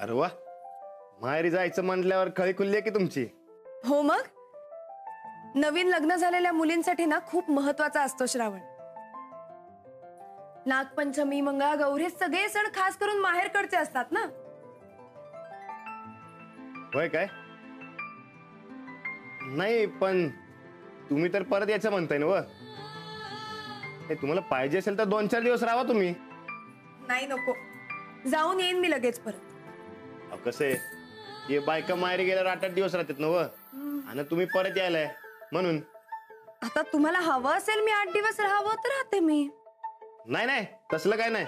अरे वा, माहेरी जायचं म्हटल्यावर खळी खुलली आहे की तुमची. हो मग, नवीन लग्न झालेल्या मुलींसाठी ना खूप महत्वाचा असतो श्रावण. नागपंचमी, मंगळागौर हे सगळे सण खास करून माहेरकडचे असतात ना. होय काय? नाही पण तुम्ही तर परत यायचं म्हणताय ना. व तुम्हाला पाहिजे असेल तर 2-4 दिवस राहा तुम्ही. नाही नको, जाऊन येईन मी लगेच परत. कसं आहे, हे बायका माहेरी गेल्यावर 8-8 दिवस राहतात ना. व आणि तुम्ही परत यायलाय म्हणून. आता तुम्हाला हवं असेल मी 8 दिवस राहावं तर राहते मी. नाही नाही, तसलं काय नाही.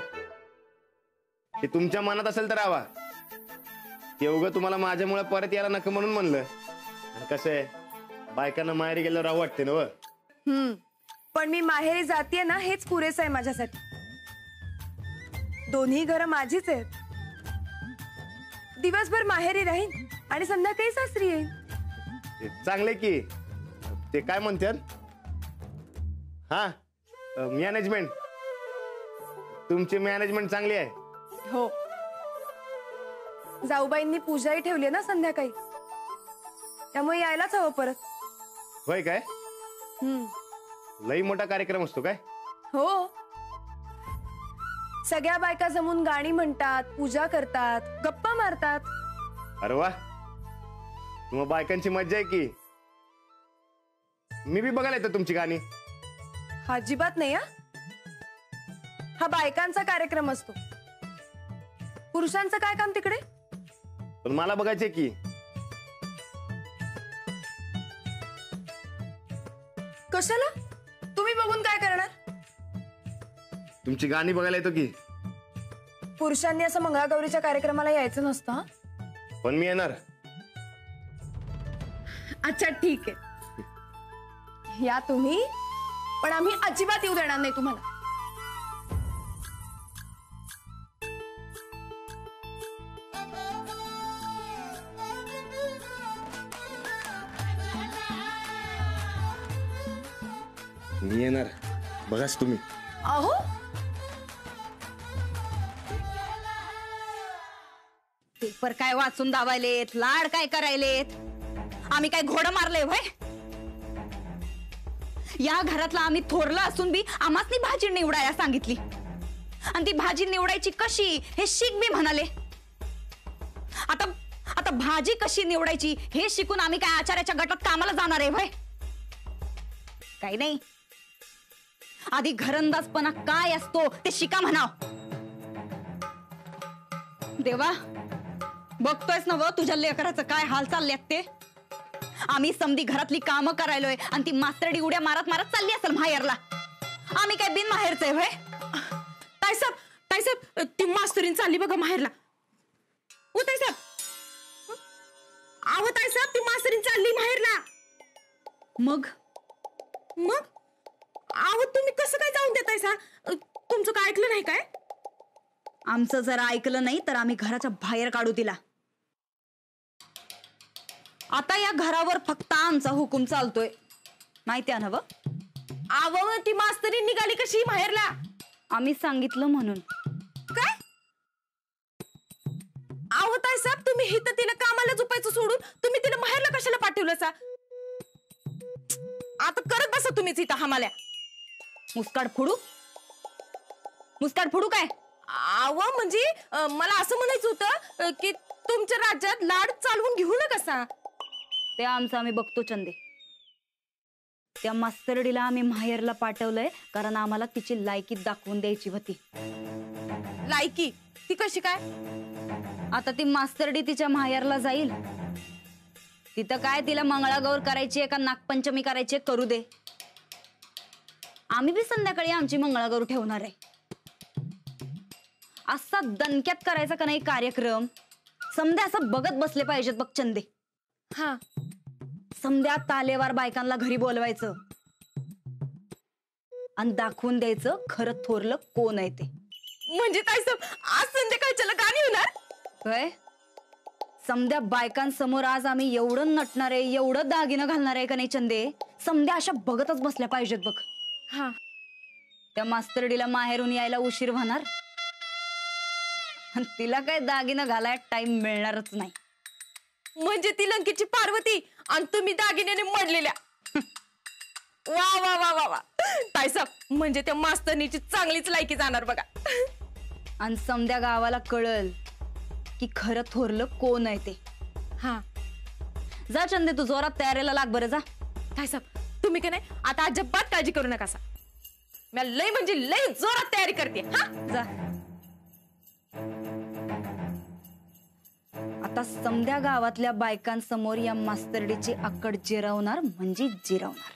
ते तुमच्या मनात असेल तर राहा. ते उगं तुम्हाला माझ्यामुळे परत यायला नको म्हणून म्हणलं. आणि कसं आहे, बायकांना माहेरी गेल्यावर राहू वाटते ना. व पण मी माहेरी जातीये ना, हेच पुरेसं आहे माझ्यासाठी. दोन्ही घरं माझीच आहेत. दिवसभर माहेरी राहीन आणि संध्याकाळी सासरी येईन. चांगले की. ते काय म्हणतात, हा मॅनेजमेंट. तुमची मॅनेजमेंट चांगली आहे. हो, जाऊबाईंनी पूजाही ठेवली ना संध्याकाळी, त्यामुळे यायलाच हवं परत. होय काय? लई मोठा कार्यक्रम असतो काय? हो, सगळ्या बायका जमून गाणी म्हणतात, पूजा करतात, गप्पा मारतात. अरे वा, तुम्हा बायकांची मज्जा आहे की. मी बी बघायला येतो तुमची गाणी. अजिबात नाही. हा बायकांचा कार्यक्रम असतो, पुरुषांचं काय काम तिकडे? पण मला बघायचे की. कशाला? तुम्ही बघून काय करणार? तुमची गाणी बघायला येतो की. पुरुषांनी असं मंगळागौरीच्या कार्यक्रमाला यायचं नसतं. पण मी येणार. अच्छा ठीक आहे, या तुम्ही, पण आम्ही अजिबात येऊ देणार नाही तुम्हाला. मी येणार, बघाच तुम्ही. अहो, पेपर काय वाचून दावायलेत, लाड काय करायलेत? आम्ही काय घोडं मारले व्हय? या घरातला आम्ही थोरला असून बी आम्हासनी भाजी निवडायला सांगितली, आणि ती भाजी निवडायची कशी हे शिक बी म्हणाले. आता आता भाजी कशी निवडायची हे शिकून आम्ही काय आचार्याच्या गटात कामाला जाणार आहे व्हय? काही नाही, आधी घरंदाजपणा काय असतो ते शिका म्हणाव. देवा, बघतोयस ना व तुझ्या लेकराचं काय हाल चालल्यात ते. आम्ही समधी घरातली कामं करायलोय आणि ती मास्तरडी उड्या मारत मारत चालली असेल माहेरला. आम्ही काय बिन माहेरचे व्हय? ताईसाहेब, ती मास्तरीन चालली बघा माहेरला. ओ ताईसाहेब, आहो ताईसाहेब, ती मास्तरीन चालली माहेरला. मग मग आहो, तुम्ही कसं काय जाऊन देतायसा? तुमचं काय ऐकलं नाही काय? आमचं जर ऐकलं नाही तर आम्ही घराच्या बाहेर काढू तिला. आता या घरावर फक्त आमचा हुकूम चालतोय, माहिती ना व? आहो, ती मास्तरीन निघाली कशी माहेरला? आम्ही सांगितलं म्हणून. काय? आहो ताईसाहेब, तुम्ही हिथं तिला कामाला झोपायचं सोडून तुम्ही तिला माहेरला कशाला पाठवलं सा? आता करत बसा तुम्हीच इथं हमाल्या. मुस्काड फोडू काय? आव म्हणजे मला असं म्हणायचं होतं की तुमच्या राज्यात लाड चालवून घेऊ नका कसा. ते आमचं आम्ही बघतो चंदे. त्या मास्तरडीला आम्ही माहेरला पाठवलंय कारण आम्हाला तिची लायकी दाखवून द्यायची होती. लायकी? ती कशी काय? आता ती मास्तरडी तिच्या माहेरला जाईल, तिथं काय तिला मंगळागौर करायची आहे का नागपंचमी करायची करू दे. आम्ही बी संध्याकाळी आमची मंगळागौर ठेवणार आहे. असा दणक्यात करायचा का नाही कार्यक्रम, समध्या असं बघत बसले पाहिजेत बघ चंदे. हा, समध्या तालेवार बायकांना घरी बोलवायचं आणि दाखवून द्यायचं खरं थोरलं कोण आहे ते. म्हणजे काय आज संध्याकाळच्याला गाणी होणार? काय समध्या बायकांसमोर आज आम्ही एवढं नटणार आहे, एवढं दागिनं घालणार आहे का नाही चंदे, समध्या अशा बघतच बसल्या पाहिजेत बघ. हा, त्या मास्तरडीला माहेरून यायला उशीर होणार आणि तिला काय दागिनं घालाय टाइम मिळणारच नाही. म्हणजे ती लंकेची पार्वती आणि तुम्ही दागिन्याने मडलेल्या. वा वा वा वा वा ताईसाहेब, म्हणजे त्या मास्तरनीची चांगलीच लायकी जाणार बघा. आणि समद्या गावाला कळल की खरं थोरलं कोण आहे ते. हा जा चंदे, तू जोरात तयारीला लाग बरं. जा ताईसाहेब, तुम्ही का नाही आता अजिबात काळजी करू नका. मी लय म्हणजे लय जोरात तयारी करते. हा जा. आता समद्या गावातल्या बायकांसमोर या मास्तरडीची आकड जिरवणार म्हणजे जिरवणार.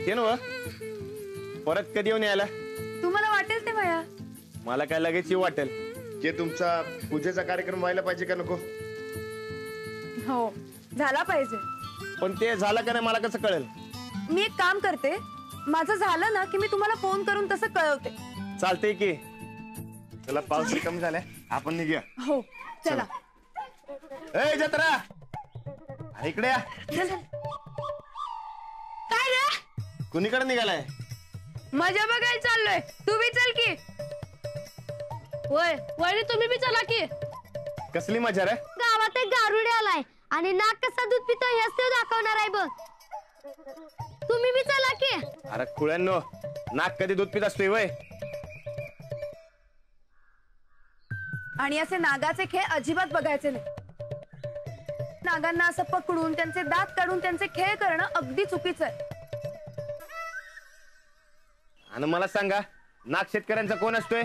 ते नव परत कधी येऊन यायला? तुम्हाला वाटेल ते वया. मला काय लगेच येऊ वाटेल. जे तुमचा पूजेचा कार्यक्रम व्हायला पाहिजे का नको? हो झाला पाहिजे. पण ते झालं का नाही मला कसं कळेल? मी एक काम करते, माझं झालं ना की मी तुम्हाला फोन करून तसं कळवते. चालतंय की. चला, पाऊस कमी झालाय, आपण निघूया. हो चला. ए जत्रा, इकडे या. काय रे? कुणीकडे निघालाय? मजा बघायला चाललोय. तू बी चल की. वय वहिनी, तुम्ही बी चला की. कसली मजा रे? गावात एक गारुडे आलाय आणि नाक कसा दूध पितो हेच तो दाखवणार आहे बघ. तुम्ही बी चला की. अरे खुळ्यांनो, नाक कधी दूध पित असतोय वय? आणि असे नागाचे खेळ अजिबात बघायचे नाही. नागांना असं पकडून त्यांचे दात काढून त्यांचे खेळ करणं अगदी चुकीचं आहे. आणि मला सांगा, नाग शेतकऱ्यांचा कोण असतोय?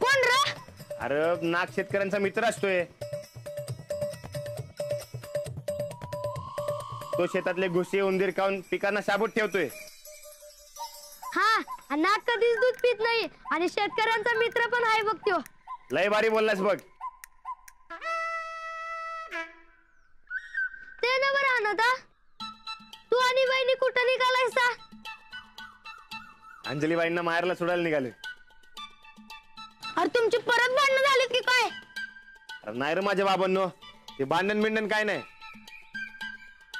कोण रे? अरे नाग शेतकऱ्यांचा मित्र असतोय. तो शेतातले घुसे उंदीर खाऊन पिकांना शाबूत ठेवतोय. हा, आणि नाक कधीच दूध पित नाही आणि शेतकऱ्यांचा मित्र पण आहे बघ त्यो. लय भारी बोललास बघ. ते ना बरं अनाथा, तू आणि बहिणी कुठं निघालायसा? अंजलीबाईंना माहेरला सोडायला निघाले. अरे तुमची परत भांडणं झालीत की काय? अरे नाही रे माझ्या बाबांनो, ते भांडण बिंडण काय नाही.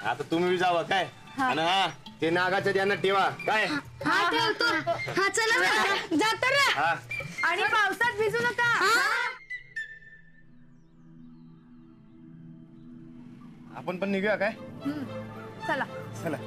आता तुम्ही बी जावा काय. आणि हा, ते नागाच्या ध्यानात ठेवा काय. हा ठेवतो. हा चला जातो रे. हा, आणि पावसात भिजू नका. आपण पण निघूया काय. चला. चला.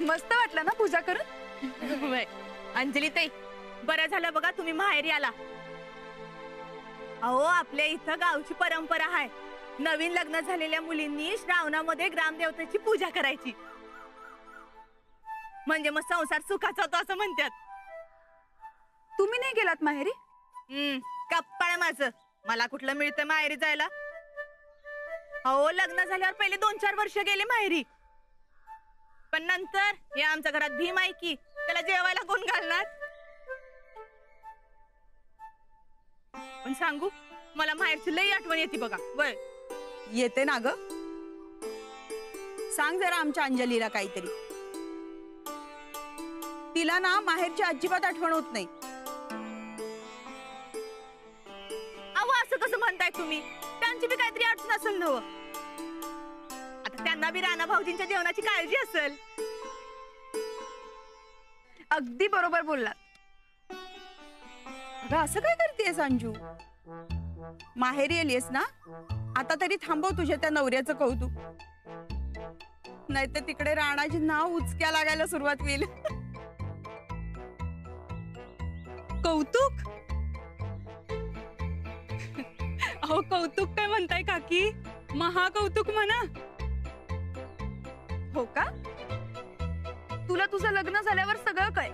मस्त वाटलं ना पूजा करून? अंजली ताई, बरं झालं बघा तुम्ही माहेरी आला. अहो, आपल्या इथं गावची परंपरा आहे, नवीन लग्न झालेल्या मुलींनी श्रावणामध्ये ग्रामदेवतेची पूजा करायची, म्हणजे मग संसार सुखाचा होतो असं म्हणतात. तुम्ही नाही गेलात माहेरी? कप्पाळ माझं, मला कुठलं मिळतं माहेरी जायला. अहो, लग्न झाल्यावर पहिले 2-4 वर्ष गेले माहेरी, पण नंतर हे आमच्या घरात भीम आहे की त्याला जेवायला कोण घालणार. पण सांगू, मला माहेरची लई आठवण येते बघा. वय येते ना ग. सांग जरा आमच्या अंजलीला काहीतरी. तिला ना माहेरची अजिबात आठवण होत नाही. अहो, असं कसं म्हणताय तुम्ही? त्यांची बी काहीतरी अडचण असेल ना. त्यांना बी राणा भाऊजींच्या जेवणाची काळजी असेल. अगदी बरोबर बोललात. अगं असं काय करतेस अंजू? माहेरी आलीस ना, आता तरी थांबव तुझ्या त्या नवऱ्याचं कौतुक, नाहीतर तिकडे राणाची नाव उचक्या लागायला सुरुवात होईल. कौतुक? अहो कौतुक काय म्हणताय काकी, महाकौतुक म्हणा. हो का? तुला तुझं लग्न झाल्यावर सगळं कळ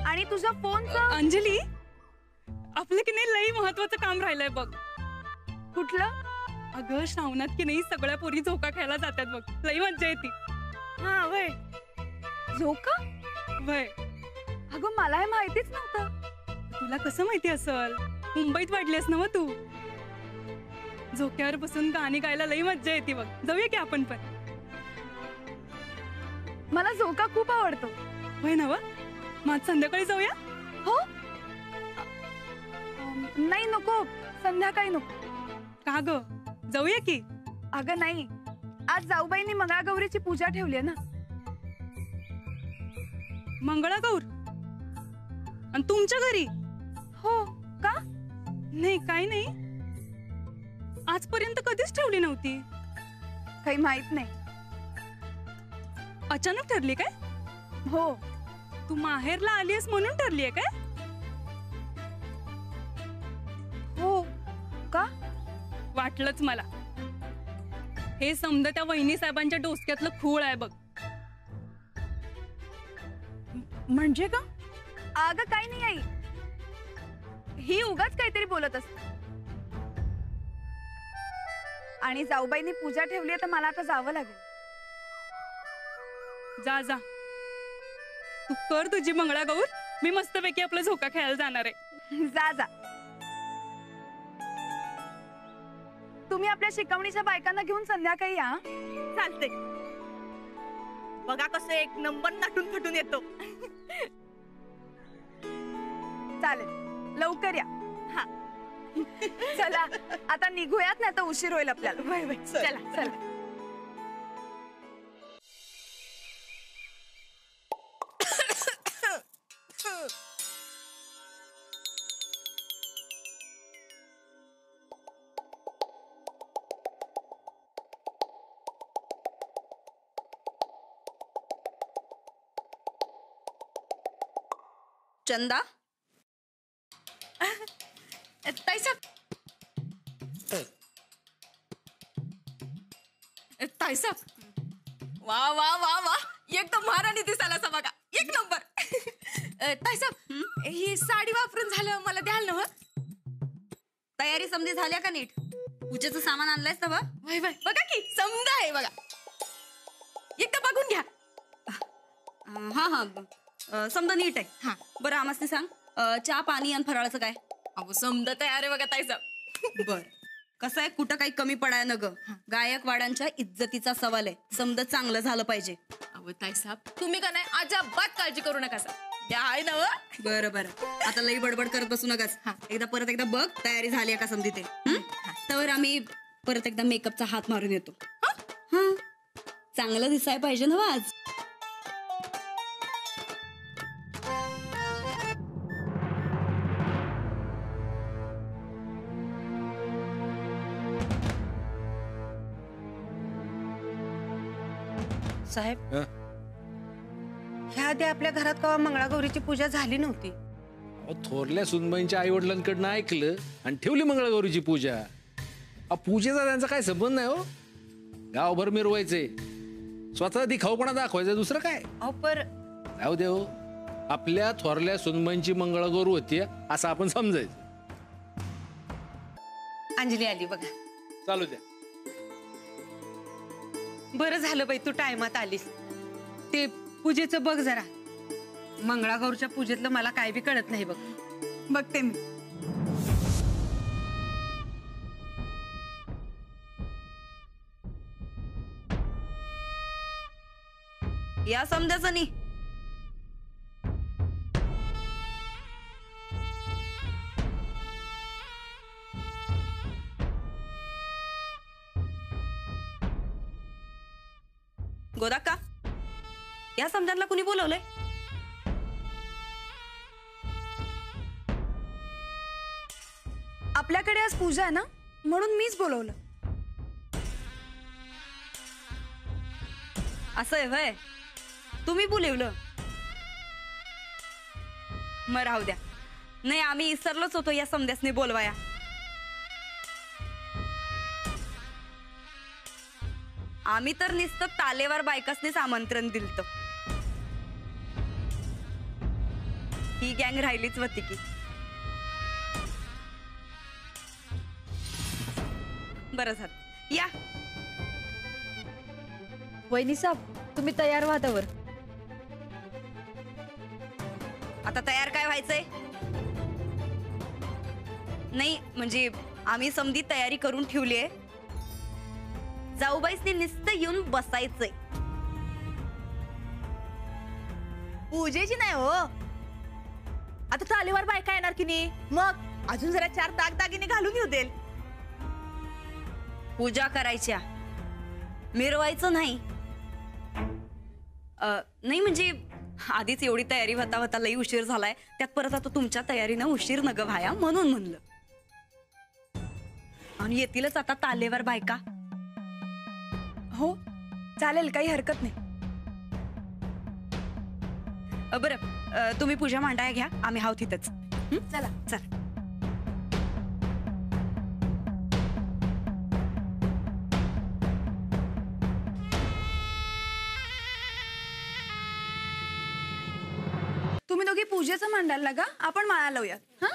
आणि तुझ्या फोनचं अंजली, आपलं की नाही लई महत्वाचं काम राहिलंय बघ. कुठलं? अगं श्रावणात की नाही सगळ्या पोरी झोका खेळायला जातात बघ, लई मज्जा येते. हा वय. झोका? वय. अगं मला हे माहितीच नव्हतं. तुला कसं माहिती असल? मुंबईत वाढलीस ना मग तू. झोक्यावर बसून गाणी गायला लई मज्जा येते बघ. जाऊया की आपण पण? मला झोका खूप आवडतो. होय ना व? मग संध्याकाळी जाऊया? हो. नाही नको, संध्याकाळी नको. का ग? जाऊया की. अगं नाही, आज जाऊबाईंनी मंगळागौरीची पूजा ठेवली आहे ना. मंगळागौर? आणि तुमच्या घरी? हो का? नाही काय नाही, आजपर्यंत कधीच ठेवली नव्हती. काही माहित नाही. अचानक ठरली काय? हो. तू माहेरला आलीस म्हणून ठरली आहे काय? हो का? वाटलंच मला. हे समजा त्या वहिनी साहेबांच्या डोसक्यातलं खूळ आहे बघ. म्हणजे का? अगं काही नाही आई, ही उगाच काहीतरी बोलत असते. आणि जाऊबाईंनी पूजा ठेवली तर मला आता जावं लागेल. जा जा, तू कर तुझी मंगळागौर, मी मस्तपैकी आपला झोका खेळायला जाणार आहे. जा जा. तुम्ही आपल्या शिकवणीच्या बायकांना घेऊन संध्याकाळी या. चालते. बघा कसं एक नंबर नटून फटून येतो. चालेल, लवकर या. हा. चला आता निघूयात, नाही तर उशीर होईल आपल्याला. वय वय. चला चला. चंदा, ताईसाहेब, वा वा वा वा, एकदम महाराणी दिसायला असं बघा, एक नंबर. ताईसाहेब, ही साडी वापरून झालं मला द्याल ना? तयारी समजी झाल्या का नीट? पूजेचं सामान आणलंयस ना? वय वय, बघा की समजा आहे बघा, एकदा बघून घ्या. हा हा, समजा नीट आहे. हा. बरं आम्हाला सांग, चहा पाणी आणि फराळाचं काय? अहो समजा तयार आहे बघा ताईसाहेब. बर, कसं आहे, कुठं काही कमी पडाय न ग. गायकवाडांच्या इज्जतीचा सवाल आहे, समजा चांगलं झालं पाहिजे. अहो ताईसाहेब, तुम्ही का नाही अजिबात काळजी करू नका सा, द्या आहे ना? बरं बरं, आता लई बडबड करत बसू नकास. एकदा परत एकदा बघ तयारी झाली का समधी ते. तर आम्ही परत एकदा मेकअपचा हात मारून येतो. हा, चांगलं दिसाय पाहिजे ना आज. साहेब, ह्या आधी आपल्या घरात कवा मंगळागौरीची पूजा झाली नव्हती. थोरल्या सुनबाईंच्या आई वडिलांकडनं ऐकलं आणि ठेवली मंगळागौरीची पूजा. पूजेचा त्यांचा काय संबंध नाही हो. गावभर मिरवायचे, स्वतः दिखाऊपणा दाखवायचा, दुसरं काय. अहो पर जाऊ दे हो, आपल्या थोरल्या सुनबाईंची मंगळागौर होती असं आपण समजायचं. अंजली आली बघा. चालू द्या. बरं झालं बाई तू टायमात आलीस. ते पूजेचं बघ जरा, मंगळागौरच्या पूजेतलं मला काय बी कळत नाही बघ. बघते मी. या समजायचं नाही. गोदाक्का, या समजांना कुणी बोलवलंय? आपल्याकडे आज पूजा आहे ना, म्हणून मीच बोलवलं. असं आहे व्हय, तुम्ही बोलवलं. मग राहू द्या. नाही, आम्ही विसरलोच होतो या समध्यासने बोलवाया. आम्ही तर नुसतं तालेवार बायकासनेच आमंत्रण दिलत. ही गँग राहिलीच होती की. बरं झालं, या. वहिनी साहेब, तुम्ही तयार व्हा तवर. आता तयार काय व्हायचंय? नाही म्हणजे आम्ही समधी तयारी करून ठेवलीये. जाऊबाईसनी नुसतं येऊन बसायचंय. पूजेची नाही हो, आता तालेवार बायका येणार की नाही, मग अजून जरा 4 दागदागिने घालून येऊ देल. पूजा करायच्या, मिरवायचं नाही. नाही म्हणजे आधीच एवढी तयारी होता होता लई उशीर झालाय, त्यात परत आता तुमच्या तयारीनं उशीर नग व्हाया म्हणून म्हणलं. आणि येतीलच आता तालेवार बायका. हो चालेल, काही हरकत नाही. बरं, तुम्ही पूजा मांडाया घ्या, आम्ही हाव तिथंच. चला चल. तुम्ही दोघी पूजेचं मांडायला लागा, आपण माळा लावूयात. हा,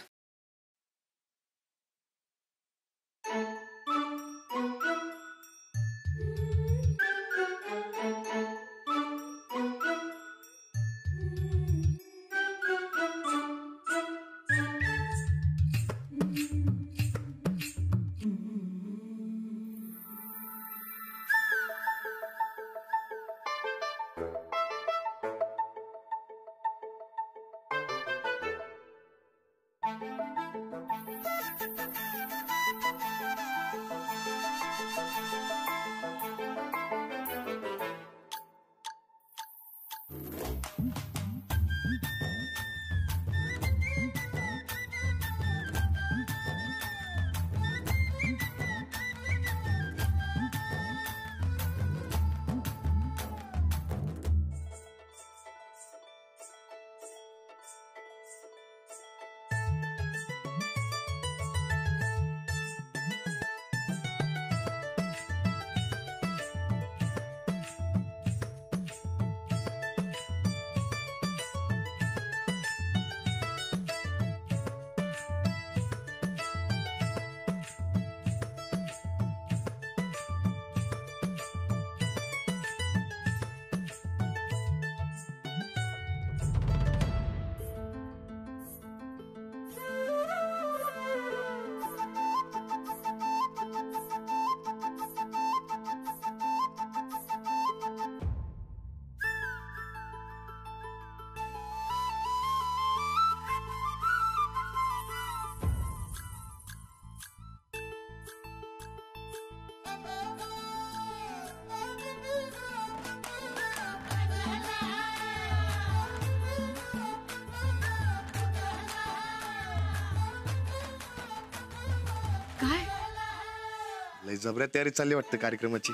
लय जबऱ्या तयारी चालली वाटतं कार्यक्रमाची.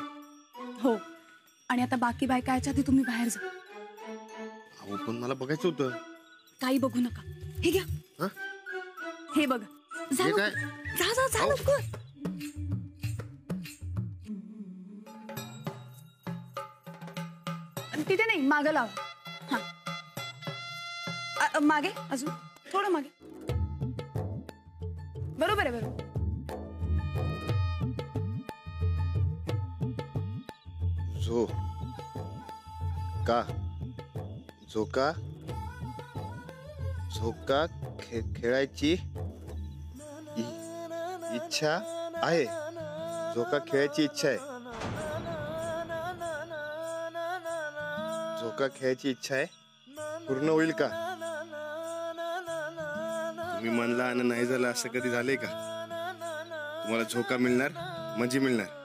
हो. आणि आता बाकी बायका याच्या आधी तुम्ही बाहेर जा. अहो पण मला बघायचं होतं. काही बघू नका, हे घ्या. हा? हे बघा. जा हे लवकर. काय? जा जा जा लवकर. तिथे नाही, मागं लावा. हा, मागे अजून थोडं मागे. बरोबर आहे, बरोबर. झोका खेळायची इच्छा आहे. झोका खेळायची इच्छा आहे. झोका खेळायची इच्छा आहे. पूर्ण होईल का? तुम्ही म्हणला आणि नाही झालं असं कधी झालंय का? तुम्हाला झोका मिळणार म्हणजे मिळणार.